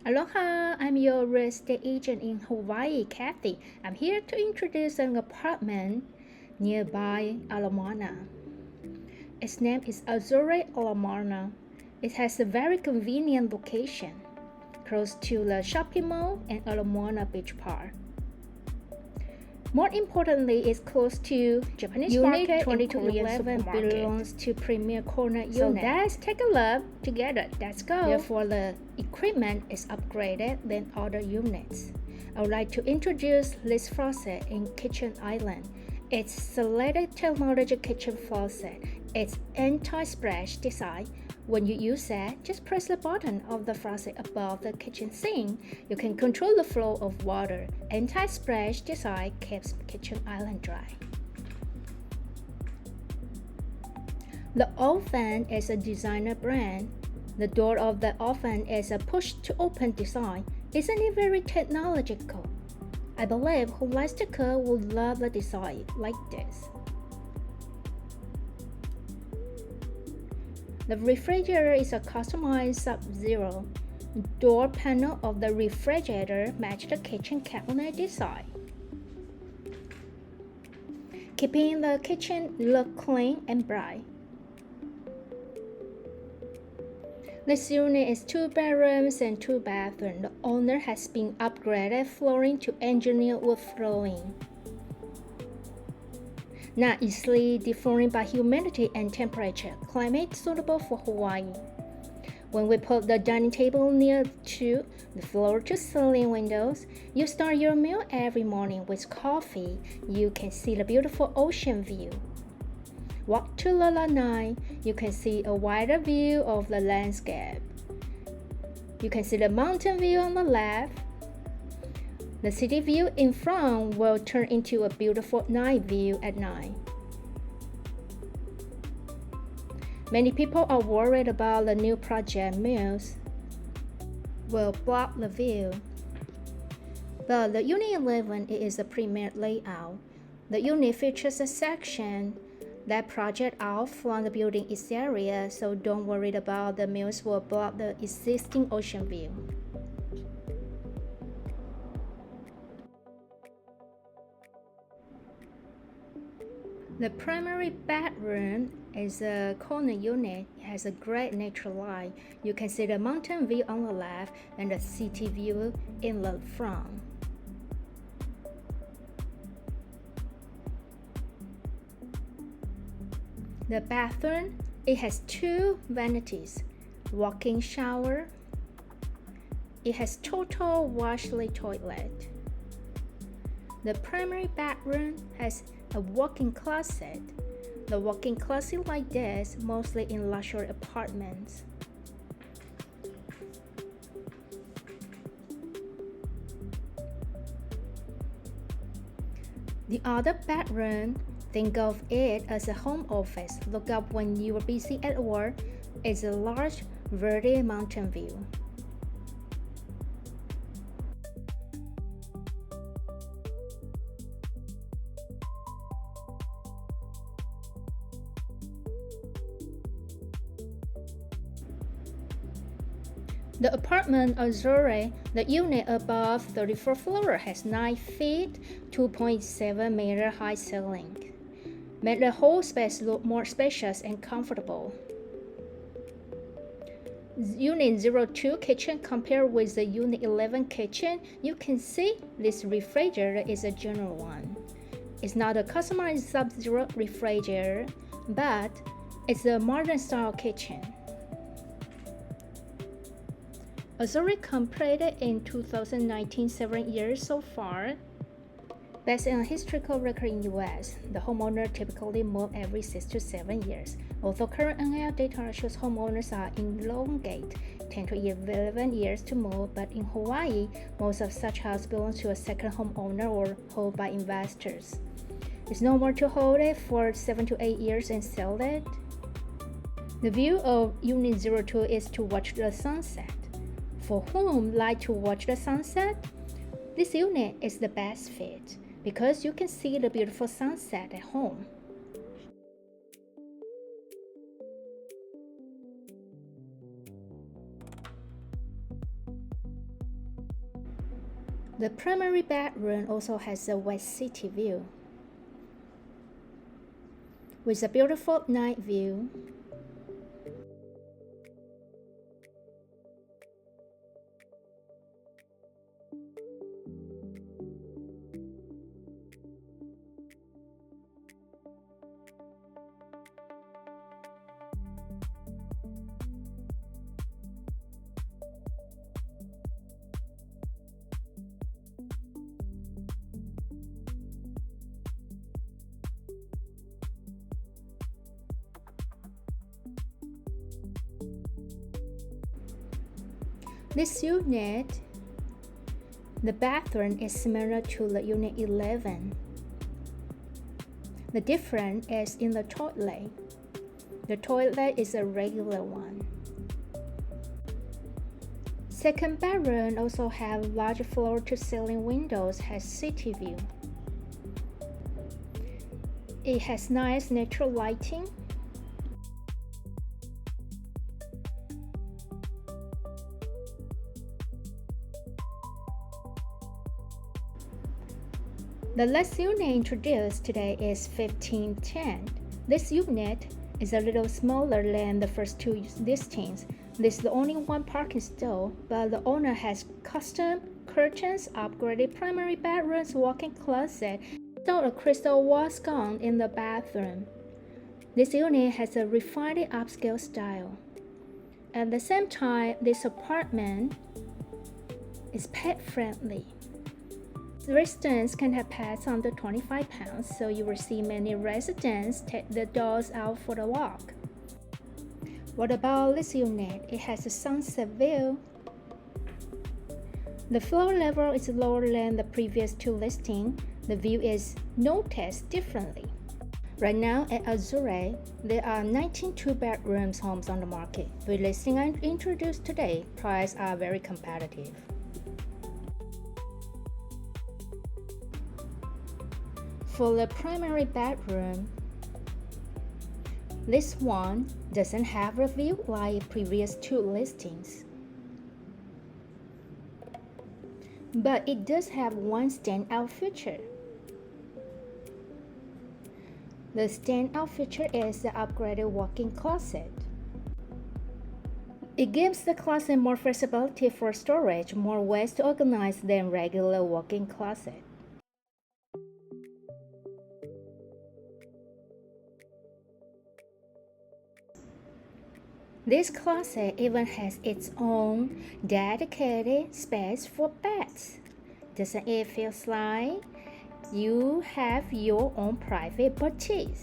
Aloha, I'm your real estate agent in Hawaii, Cathy. I'm here to introduce an apartment nearby Ala Moana. Its name is AZURE ALA MOANA. It has a very convenient location, close to the shopping mall and Ala Moana Beach Park. More importantly, it's close to Japanese Unit market 2211 belongs to Premier Corner Unit. So let's take a look together. Let's go. Therefore, the equipment is upgraded than other units. I would like to introduce this faucet in kitchen island. It's selected technology kitchen faucet. It's anti-splash design. When you use it, just press the button of the faucet above the kitchen sink. You can control the flow of water. Anti-splash design keeps kitchen island dry. The oven is a designer brand. The door of the oven is a push-to-open design. Isn't it very technological? I believe who likes to cook would love the design like this. The refrigerator is a customized Sub-Zero. Door panel of the refrigerator match the kitchen cabinet design, keeping the kitchen look clean and bright. This unit is 2 bedrooms and 2 bathrooms. The owner has been upgraded flooring to engineered wood flooring. Not easily deformed by humidity and temperature. Climate suitable for Hawaii. When we put the dining table near to the floor-to-ceiling windows, you start your meal every morning with coffee. You can see the beautiful ocean view. Walk to the lanai, you can see a wider view of the landscape. You can see the mountain view on the left. The city view in front will turn into a beautiful night view at night. Many people are worried about the new project mills will block the view. But the Unit 11 is a premier layout. The unit features a section that project out from the building area, so don't worry about the mills will block the existing ocean view. The primary bedroom is a corner unit. It has a great natural light. You can see the mountain view on the left and the city view in the front. The bathroom, it has 2 vanities, walk-in shower. It has total washlet toilet. The primary bedroom has a walk-in closet. The walk-in closet like this, mostly in luxury apartments. The other bedroom, think of it as a home office. Look up when you are busy at work. It's a large, verdant mountain view. The apartment Azure, the unit above 34th floor, has 9 feet, 2.7 meter high ceiling, made the whole space look more spacious and comfortable. Unit 02 kitchen compared with the Unit 11 kitchen, you can see this refrigerator is a general one. It's not a customized Sub-Zero refrigerator, but it's a modern style kitchen. Azure completed in 2019, 7 years so far. Based on a historical record in US, the homeowner typically move every 6 to 7 years. Although current NAR data shows homeowners are elongate 10 to 11 years to move, but in Hawaii, most of such houses belong to a second homeowner or held by investors. It's normal to hold it for 7 to 8 years and sell it. The view of Unit 02 is to watch the sunset. For whom like to watch the sunset, this unit is the best fit because you can see the beautiful sunset at home. The primary bedroom also has a west city view with a beautiful night view. This unit, the bathroom is similar to the unit 11. The difference is in the toilet. The toilet is a regular one. Second bedroom also have large floor-to-ceiling windows, has city view. It has nice natural lighting. The last unit introduced today is 1510. This unit is a little smaller than the first two listings. This is the only one parking stall, but the owner has custom curtains, upgraded primary bedrooms, walk-in closet, installed a crystal wall sconce in the bathroom. This unit has a refined upscale style. At the same time, this apartment is pet-friendly. Residents can have pets under 25 pounds, so you will see many residents take the dogs out for a walk. What about this unit? It has a sunset view. The floor level is lower than the previous two listings. The view is noticed differently. Right now at AZURE, there are 19 two-bedroom homes on the market. The listing I introduced today, prices are very competitive. For the primary bedroom, this one doesn't have a view like previous two listings, but it does have one standout feature. The standout feature is the upgraded walk-in closet. It gives the closet more flexibility for storage, more ways to organize than regular walk-in closet. This closet even has its own dedicated space for pets. Doesn't it feel like you have your own private boutique?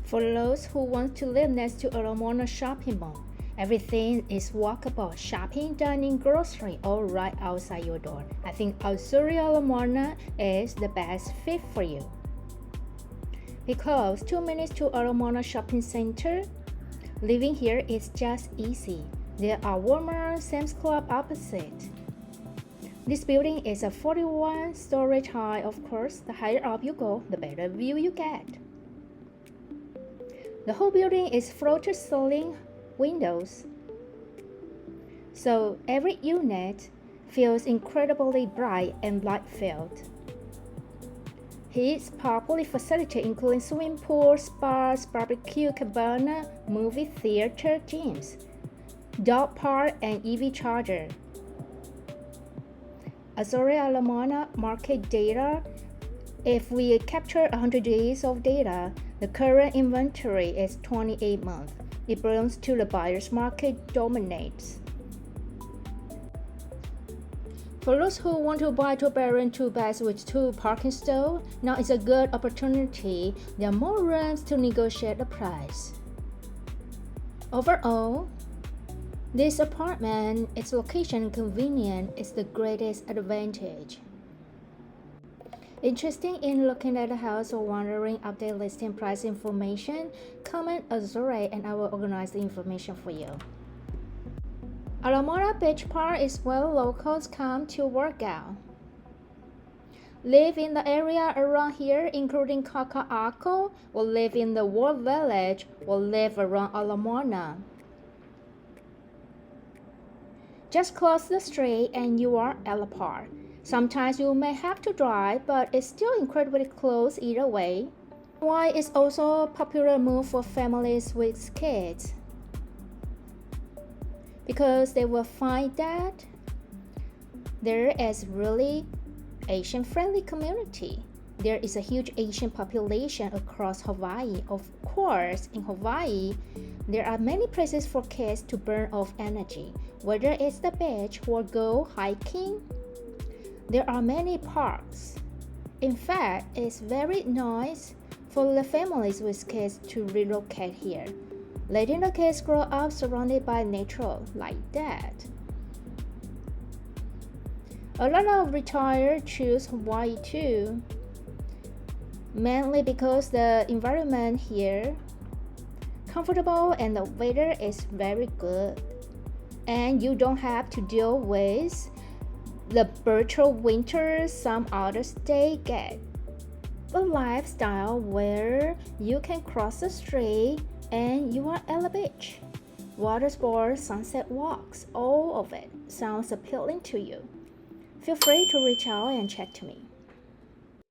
For those who want to live next to Ala Moana shopping mall, everything is walkable. Shopping, dining, grocery, all right outside your door. I think AZURE Ala Moana is the best fit for you. Because 2 minutes to Ala Moana Shopping Center, living here is just easy. There are Walmart, Sam's Club opposite. This building is a 41 story high. Of course, the higher up you go, the better view you get. The whole building is floor-to-ceiling windows, so every unit feels incredibly bright and light-filled. Its popular facilities include swimming pools, spas, barbecue cabana, movie theater, gyms, dog park, and EV charger. AZURE Ala Moana market data. If we capture 100 days of data, the current inventory is 28 months. It belongs to the buyer's market dominates. For those who want to buy two-bedroom, two-baths with two parking stalls, now is a good opportunity. There are more rooms to negotiate the price. Overall, this apartment, its location and convenience is the greatest advantage. Interested in looking at the house or wondering update listing price information? Comment AZURE and I will organize the information for you. Ala Moana Beach Park is where locals come to work out. Live in the area around here, including Kaka'ako, or live in the World Village, or live around Ala Moana. Just cross the street and you are at the park. Sometimes you may have to drive, but it's still incredibly close either way. Why it's also a popular move for families with kids? Because they will find that there is really Asian-friendly community. There is a huge Asian population across Hawaii. Of course, in Hawaii, there are many places for kids to burn off energy, whether it's the beach or go hiking. There are many parks. In fact, it's very nice for the families with kids to relocate here, letting the kids grow up surrounded by nature like that. A lot of retired choose Hawaii too, mainly because the environment here comfortable and the weather is very good, and you don't have to deal with the brutal winter some other states get. A lifestyle where you can cross the street and you are at the beach. Water sports, sunset walks, all of it sounds appealing to you. Feel free to reach out and chat to me.